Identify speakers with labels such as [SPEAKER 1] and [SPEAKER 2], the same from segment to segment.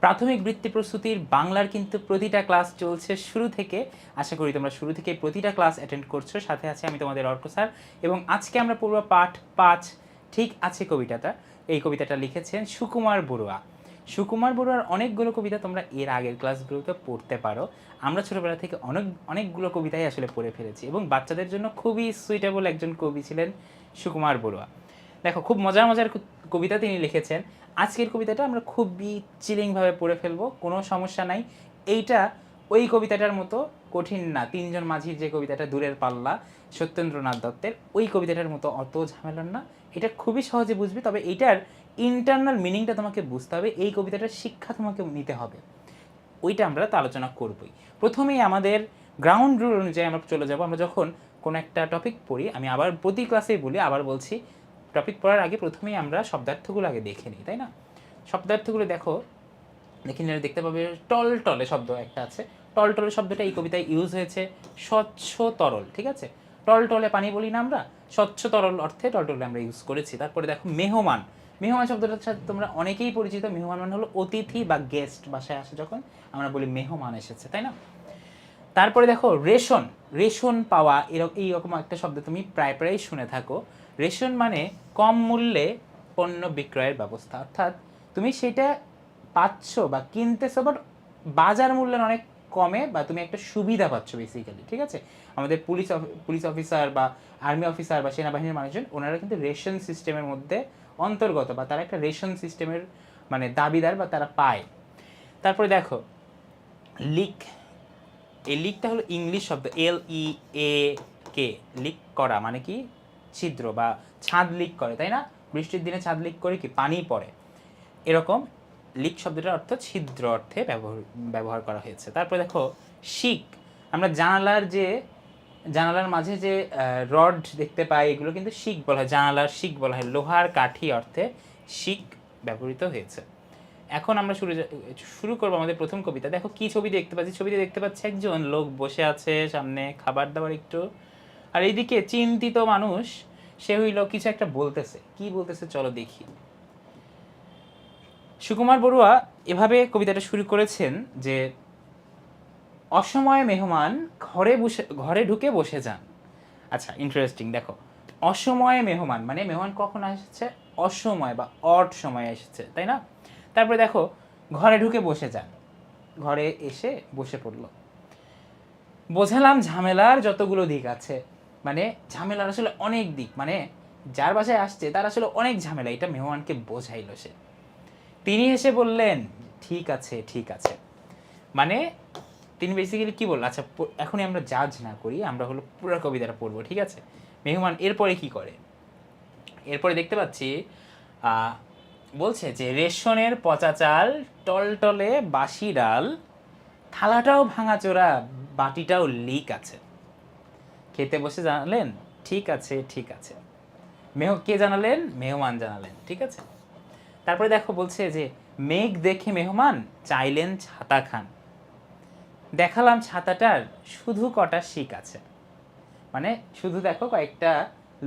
[SPEAKER 1] প্রাথমিক বৃত্তি প্রস্তুতির বাংলার কিন্তু প্রতিটা ক্লাস চলছে শুরু থেকে। আশা করি তোমরা শুরু থেকে প্রতিটা ক্লাস অ্যাটেন্ড করছো। সাথে আছে আমি তোমাদের অর্ক স্যার, এবং আজকে আমরা পড়ব পাঠ 5 ঠিক আছে কবিতাটা। এই কবিতাটা লিখেছেন সুকুমার বড়ুয়া। সুকুমার বড়ুয়ার অনেকগুলো কবিতা তোমরা এর আগের ক্লাসগুলোতে পড়তে পারো। আমরা ছোটোবেলা থেকে অনেকগুলো কবিতাই আসলে পড়ে ফেলেছি, এবং বাচ্চাদের জন্য খুবই সুইটেবল একজন কবি ছিলেন সুকুমার বড়ুয়া। দেখো, খুব মজার মজার কবিতা তিনি লিখেছেন। আজকের কবিতাটা আমরা খুবই চিলিংভাবে পড়ে ফেলবো, কোনো সমস্যা নাই। এইটা ওই কবিতাটার মতো কঠিন না। তিনজন মাঝির যে কবিতাটা দূরের পাল্লা, সত্যেন্দ্রনাথ দত্তের, ওই কবিতাটার মতো অত ঝামেলার না। এটা খুবই সহজে বুঝবে, তবে এইটার ইন্টারনাল মিনিংটা তোমাকে বুঝতে হবে, এই কবিতাটার শিক্ষা তোমাকে নিতে হবে। ওইটা আমরা তো আলোচনা করবই। প্রথমেই আমাদের গ্রাউন্ড রুল অনুযায়ী আমরা চলে যাব। আমরা যখন কোনো একটা টপিক পড়ি, আমি আবার প্রতি ক্লাসেই বলি, আবার বলছি, টপিক পড়ার আগে প্রথমেই আমরা শব্দার্থগুলো আগে দেখে নিই, তাই না? শব্দার্থগুলো দেখো, দেখে নিলে দেখতে পাবে টলটলে শব্দ একটা আছে। টলটলে শব্দটা এই কবিতায় ইউজ হয়েছে স্বচ্ছ তরল, ঠিক আছে? টলটলে পানি বলি না আমরা, স্বচ্ছ তরল অর্থে টলটলে আমরা ইউজ করেছি। তারপরে দেখো মেহমান। মেহমান শব্দটার সাথে তোমরা অনেকেই পরিচিত। মেহমান মানে হলো অতিথি বা গেস্ট, বাসায় আসে যখন আমরা বলি মেহমান এসেছে, তাই না? তারপরে দেখো রেশন। রেশন পাওয়া, এইরকম একটা শব্দ তুমি প্রায় প্রায় শুনে থাকো। রেশন মানে কম মূল্যে পণ্য বিক্রয়ের ব্যবস্থা, অর্থাৎ তুমি সেটা পাচ্ছ বা কিনতেছো, বাট বাজার মূল্যের অনেক কমে, বা তুমি একটা সুবিধা পাচ্ছ বেসিক্যালি, ঠিক আছে? আমাদের পুলিশ অফিসার বা আর্মি অফিসার বা সেনাবাহিনীর মানুষজন, ওনারা কিন্তু রেশন সিস্টেমের মধ্যে অন্তর্গত, বা তারা একটা রেশন সিস্টেমের মানে দাবিদার, বা তারা পায়। তারপরে দেখো লিক। এই লিকটা হলো ইংলিশ শব্দ, LEAK। লিক করা মানে কি? ছিদ্র, বা ছাদ লিক করে, তাই না? বৃষ্টির দিনে ছাদ লিক করে কি? পানি পড়ে। এরকম লিক শব্দটার অর্থ ছিদ্র অর্থে ব্যবহার করা হয়েছে। তারপরে দেখো শিক। আমরা জানালার মাঝে যে রড দেখতে পাই, এগুলো কিন্তু শিক বলা হয়, জানালার শিক বলা হয়। লোহার কাঠি অর্থে শিক ব্যবহৃত হয়েছে। এখন আমরা শুরু করবো আমাদের প্রথম কবিতা। দেখো কি ছবি দেখতে পাচ্ছি। ছবিতে দেখতে পাচ্ছি একজন লোক বসে আছে, সামনে খাবার দাবার একটু, আর এইদিকে চিন্তিত মানুষ, সে হইল কিছু একটা বলতেছে। কি বলতেছে চলো দেখি। সুকুমার বড়ুয়া এভাবে কবিতাটা শুরু করেছেন যে, অসময়ে মেহমান ঘরে ঢুকে বসে যান। আচ্ছা, ইন্টারেস্টিং। দেখো, অসময়ে মেহমান মানে মেহমান কখন এসেছে? অসময় বা অড সময়ে এসেছে, তাই না? তারপরে দেখো ঘরে ঢুকে বসে যান, ঘরে এসে বসে পড়লো। বোঝালাম ঝামেলার যতগুলো দিক আছে। মানে ঝামেলার আসলে অনেক দিক, মানে যার বাসায় আসছে তার আসলে অনেক ঝামেলা, এটা মেহমানকে বোঝাইলো সে। তিনি এসে বললেন ঠিক আছে ঠিক আছে। মানে তিনি বেসিক্যালি কি বলল? আচ্ছা, এখনই আমরা জাজ না করি, আমরা হলো পুরো কবিতাটা পড়বো, ঠিক আছে? মেহমান এরপরে কি করে? এরপরে দেখতে পাচ্ছি বলছে যে, রেশনের পচা চাল, টলটলে বাসি ডাল, থালাটাও ভাঙাচোরা, বাটিটাও লিক আছে। খেতে বসে জানালেন ঠিক আছে ঠিক আছে। কে জানালেন? মেহমান জানালেন, ঠিক আছে? তারপরে দেখো বলছে যে, মেঘ দেখে মেহমান চাইলেন ছাতা খান, দেখালাম ছাতাটার শুধু কটা শিক আছে। মানে শুধু দেখো কয়েকটা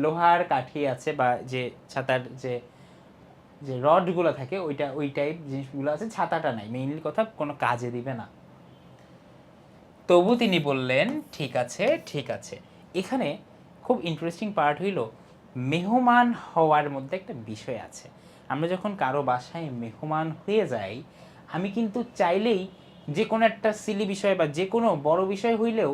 [SPEAKER 1] লোহার কাঠি আছে, বা যে ছাতার যে যে রডগুলো থাকে, ওই টাইপ জিনিসগুলো আছে, ছাতাটা নাই। মেইনলি কথা, কোনো কাজে দিবে না। তবু তিনি বললেন ঠিক আছে ঠিক আছে। এখানে খুব ইন্টারেস্টিং পার্ট হইল, মেহমান হওয়ার মধ্যে একটা বিষয় আছে। আমরা যখন কারো বাসায় মেহমান হয়ে যাই, আমি কিন্তু চাইলেই যে কোনো একটা সিলি বিষয় বা যে কোনো বড় বিষয় হইলেও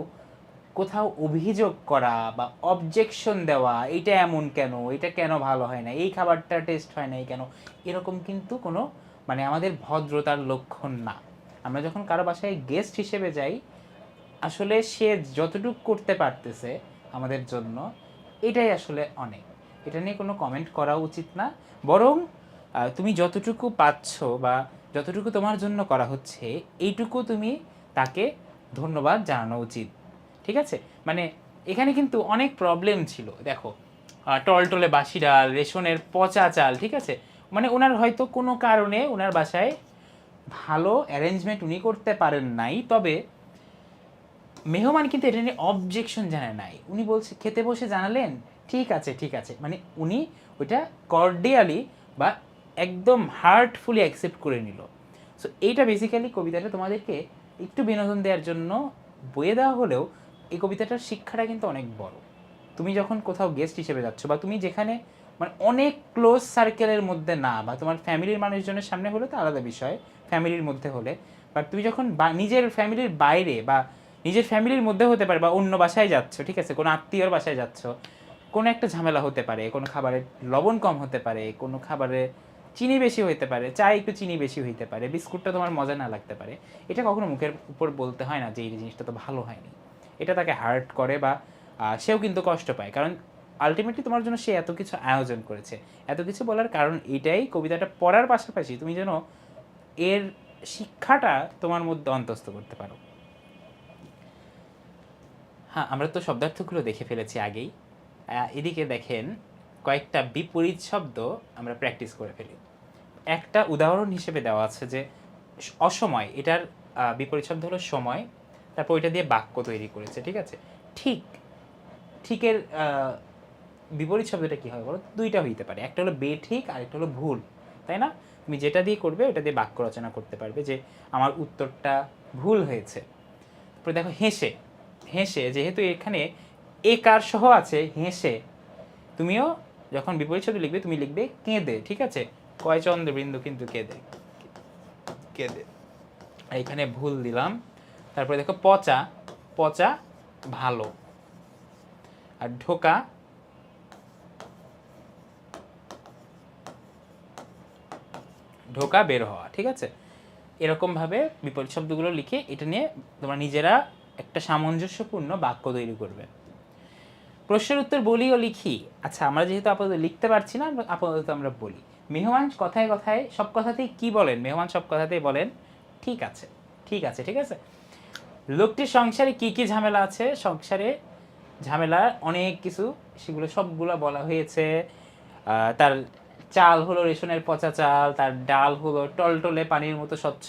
[SPEAKER 1] কোথাও অভিযোগ করা বা অবজেকশন দেওয়া, এইটা এমন কেন, এটা কেন ভালো হয় না, এই খাবারটা টেস্ট হয় না কেন, এরকম কিন্তু কোনো মানে আমাদের ভদ্রতার লক্ষণ না। আমরা যখন কারো বাসায় গেস্ট হিসেবে যাই, আসলে সে যতটুকু করতে পারতেছে আমাদের জন্য, এটাই আসলে অনেক। এটা নিয়ে কোনো কমেন্ট করা উচিত না, বরং তুমি যতটুকু পাচ্ছ বা যতটুকু তোমার জন্য করা হচ্ছে, এইটুকু তুমি তাকে ধন্যবাদ জানানো উচিত, ঠিক আছে? মানে এখানে কিন্তু অনেক প্রবলেম ছিল। দেখো, টলটলে বাসি ডাল, রেশনের পচা চাল, ঠিক আছে? মানে ওনার হয়তো কোনো কারণে ওনার বাসায় ভালো অ্যারেঞ্জমেন্ট উনি করতে পারেন নাই, তবে মেহমান কিন্তু এটা নিয়ে অবজেকশন জানায় নাই। উনি বলছে, খেতে বসে জানালেন ঠিক আছে ঠিক আছে, মানে উনি ওইটা কর্ডিয়ালি বা একদম হার্টফুলি অ্যাকসেপ্ট করে নিল। সো এইটা বেসিক্যালি কবিতাটা তোমাদেরকে একটু বিনোদন দেওয়ার জন্য বইয়ে দেওয়া হলেও এই কবিতাটার শিক্ষাটা কিন্তু অনেক বড়। তুমি যখন কোথাও গেস্ট হিসেবে যাচ্ছ বা তুমি যেখানে মানে অনেক ক্লোজ সার্কেলের মধ্যে না, বা তোমার ফ্যামিলির মানুষজনের সামনে হলে তো আলাদা বিষয়, ফ্যামিলির মধ্যে হলে, বাট তুমি যখন নিজের ফ্যামিলির বাইরে বা নিজের ফ্যামিলির মধ্যে হতে পারে বা অন্য বাসায় যাচ্ছ, ঠিক আছে, কোনো আত্মীয়র বাসায় যাচ্ছ, কোনো একটা ঝামেলা হতে পারে, কোনো খাবারের লবণ কম হতে পারে, কোনো খাবারে চিনি বেশি হইতে পারে, চায় একটু চিনি বেশি হইতে পারে, বিস্কুটটা তোমার মজা না লাগতে পারে, এটা কখনো মুখের উপর বলতে হয় না যে এই জিনিসটা তো ভালো হয়নি। এটা তাকে হার্ট করে বা সেও কিন্তু কষ্ট পায়, কারণ আলটিমেটলি তোমার জন্য সে এত কিছু আয়োজন করেছে। এত কিছু বলার কারণ এটাই, কবিতাটা পড়ার পাশাপাশি তুমি যেন এর শিক্ষাটা তোমার মধ্যে অন্তস্থ করতে পারো। হ্যাঁ, আমরা তো শব্দার্থগুলো দেখে ফেলেছি আগেই। এদিকে দেখেন কয়েকটা বিপরীত শব্দ আমরা প্র্যাকটিস করে ফেলি। একটা উদাহরণ হিসেবে দেওয়া আছে যে অসময়, এটার বিপরীত শব্দ হলো সময়, তারপর ওইটা দিয়ে বাক্য তৈরি করেছে, ঠিক আছে। ঠিক, ঠিকের বিপরীত শব্দটা কী হয় বলো? দুইটা হইতে পারে, একটা হলো বেঠিক আর একটা হলো ভুল, তাই না? তুমি যেটা দিয়ে করবে ওটা দিয়ে বাক্য রচনা করতে পারবে যে আমার উত্তরটা ভুল হয়েছে। তারপরে দেখো হেসে, হেসে যেহেতু এখানে একার সহ আছে হেসে, তুমিও যখন বিপরীত শব্দ লিখবে তুমি লিখবে কেঁদে, ঠিক আছে, কয় চন্দ্রবিন্দু কিন্তু কেঁদে, কেঁদে। আর এখানে ভুল দিলাম। তারপরে দেখো পচা, পচা ভালো। আর ঢোকা, ঢোকা বের হওয়া, ঠিক আছে। এরকমভাবে বিপরীত শব্দগুলো লিখে এটা নিয়ে তোমরা নিজেরা একটা সামঞ্জস্যপূর্ণ বাক্য তৈরি করবে। প্রশ্নের উত্তর বলি ও লিখি। আচ্ছা, আমরা যেহেতু আপাতত লিখতে পারছি না, আপাতত আমরা বলি। মেহমান কথায় কথায় সব কথাতেই কি বলেন? মেহমান সব কথাতেই বলেন ঠিক আছে, ঠিক আছে, ঠিক আছে। লোকটির সংসারে কি কি ঝামেলা আছে? সংসারে ঝামেলা অনেক কিছু, সেগুলো সবগুলো বলা হয়েছে। তার চাল হলো রেশনের পচা চাল, তার ডাল হলো টলটলে পানির মতো স্বচ্ছ,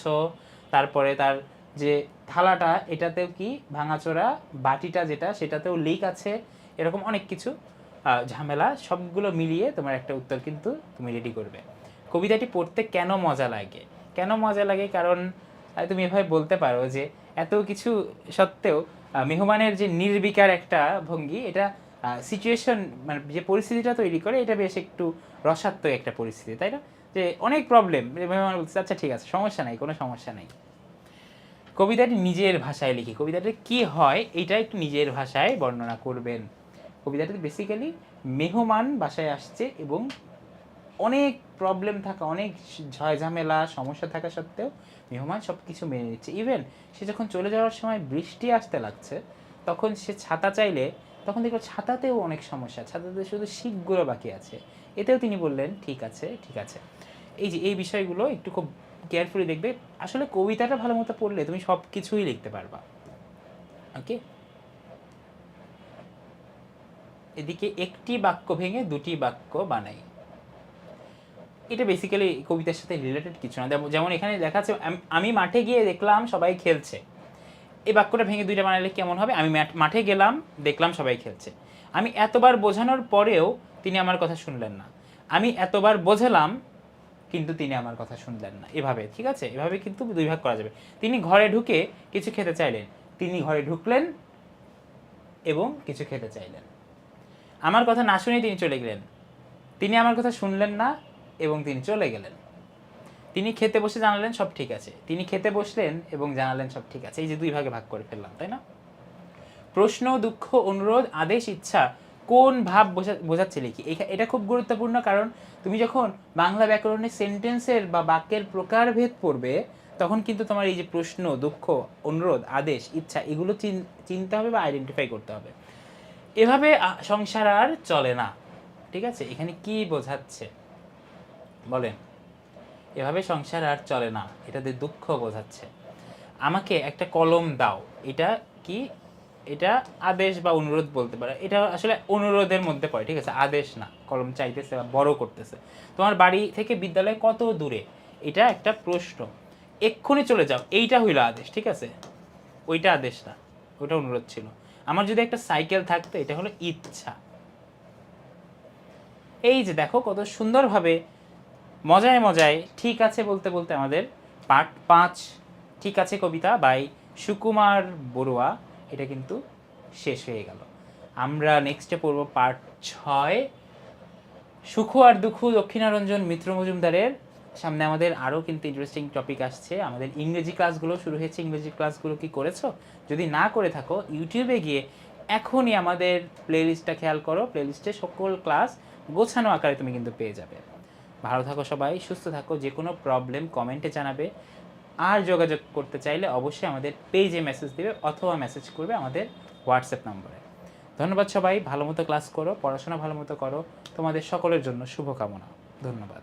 [SPEAKER 1] তারপরে তার যে থালাটা এটাতেও কি ভাঙাচোরা, বাটিটা যেটা সেটাতেও লিক আছে, এরকম অনেক কিছু ঝামেলা, সবগুলো মিলিয়ে তোমার একটা উত্তর কিন্তু তুমি রেডি করবে। কবিতাটি পড়তে কেন মজা লাগে? কেন মজা লাগে? কারণ তুমি এভাবে বলতে পারো যে এত কিছু সত্ত্বেও মেহমানের যে নির্বিকার একটা ভঙ্গি, এটা সিচুয়েশন মানে যে পরিস্থিতিটা তৈরি করে এটা বেশ একটু রসাত্মক একটা পরিস্থিতি, তাই না? যে অনেক প্রবলেম, মেহমান বলছে আচ্ছা ঠিক আছে, সমস্যা নাই, কোনো সমস্যা নাই। কবিতাটি নিজের ভাষায় লিখি। কবিতাটি কি হয় এইটা একটু নিজের ভাষায় বর্ণনা করবেন। কবিতাটি বেসিক্যালি মেহমান বাসায় আসছে এবং অনেক প্রবলেম থাকা, অনেক ঝয় ঝামেলা সমস্যা থাকা সত্ত্বেও মেহমান সব কিছু মেনে নিচ্ছে। ইভেন সে যখন চলে যাওয়ার সময় বৃষ্টি আসতে লাগছে, তখন সে ছাতা চাইলে তখন দেখলো ছাতাতেও অনেক সমস্যা, ছাতাতে শুধু শিকগুলো বাকি আছে, এতেও তিনি বললেন ঠিক আছে, ঠিক আছে। এই যে এই বিষয়গুলো একটু খুব কেয়ারফুলি দেখবে। আসলে কবিতাটা ভালো মতো পড়লে তুমি সব কিছুই লিখতে পারবা। ওকে, এদিকে একটি বাক্য ভেঙে দুটি বাক্য বানাই। এটা বেসিক্যালি কবিতার সাথে রিলেটেড কিছু না। যেমন এখানে দেখা যাচ্ছে আমি মাঠে গিয়ে দেখলাম সবাই খেলছে, এই বাক্যটা ভেঙে দুইটা বানালে কেমন হবে? আমি মাঠে গেলাম, দেখলাম সবাই খেলছে। আমি এতবার বোঝানোর পরেও তিনি আমার কথা শুনলেন না। আমি এতবার বোঝালাম কিন্তু তিনি আমার কথা শুনলেন না। এভাবে, ঠিক আছে, এভাবে কিন্তু দুই ভাগ করা যাবে। তিনি ঘরে ঢুকে কিছু খেতে চাইলেন, তিনি ঘরে ঢুকলেন এবং কিছু খেতে চাইলেন। আমার কথা না শুনে তিনি চলে গেলেন, তিনি আমার কথা শুনলেন না এবং তিনি চলে গেলেন। তিনি খেতে বসে জানালেন সব ঠিক আছে, তিনি খেতে বসলেন এবং জানালেন সব ঠিক আছে। এই যে দুই ভাগে ভাগ করে ফেললাম, তাই না? প্রশ্ন, দুঃখ, অনুরোধ, আদেশ, ইচ্ছা কোন ভাব বোঝাচ্ছে লিখি। এটা খুব গুরুত্বপূর্ণ, কারণ তুমি যখন বাংলা ব্যাকরণের সেন্টেন্সের বা বাক্যের প্রকারভেদ পড়বে তখন কিন্তু তোমার এই যে প্রশ্ন, দুঃখ, অনুরোধ, আদেশ, ইচ্ছা এগুলো চিনতে হবে বা আইডেন্টিফাই করতে হবে। এভাবে সংসার আর চলে না, ঠিক আছে। এখানে কি বোঝাচ্ছে বলেন? এভাবে সংসার আর চলে না, এটাতে দুঃখ বোঝাচ্ছে। আমাকে একটা কলম দাও, এটা কি? এটা আদেশ বা অনুরোধ বলতে পারে। এটা আসলে অনুরোধের মধ্যে পড়ে, ঠিক আছে, আদেশ না। কলম চাইতেছে বা বড় করতেছে। তোমার বাড়ি থেকে বিদ্যালয় কত দূরে? এটা একটা প্রশ্ন। এক্ষুনি চলে যাও, এইটা হইল আদেশ, ঠিক আছে, ওইটা আদেশ না, ওইটা অনুরোধ ছিল। আমার যদি একটা সাইকেল থাকতো, এটা হলো ইচ্ছা। এই যে দেখো কত সুন্দরভাবে মজায় মজায় ঠিক আছে বলতে বলতে আমাদের পার্ট 5 ঠিক আছে কবিতা বাই সুকুমার বড়ুয়া এটা কিন্তু শেষ হয়ে গেল। আমরা নেক্সটে পড়ব পার্ট 6 সুখ আর দুঃখ দক্ষিণারঞ্জন মিত্র মজুমদারের। সামনে আমাদের আরও কিন্তু ইন্টারেস্টিং টপিক আসছে। আমাদের ইংরেজি ক্লাসগুলো শুরু হয়েছে। ইংরেজি ক্লাসগুলো কি করেছো? যদি না করে থাকো ইউটিউবে গিয়ে এখনই আমাদের প্লেলিস্টটা খেয়াল করো। প্লেলিস্টে সকল ক্লাস গোছানো আকারে তুমি কিন্তু পেয়ে যাবে। ভালো থাকো সবাই, সুস্থ থাকো। যে কোনো প্রবলেম কমেন্টে জানাবে। আর যোগাযোগ করতে চাইলে অবশ্যই আমাদের পেজে মেসেজ দেবে অথবা মেসেজ করবে আমাদের হোয়াটসঅ্যাপ নম্বরে। ধন্যবাদ সবাই, ভালো মতো ক্লাস করো, পড়াশোনা ভালো মতো করো। তোমাদের সকলের জন্য শুভকামনা। ধন্যবাদ।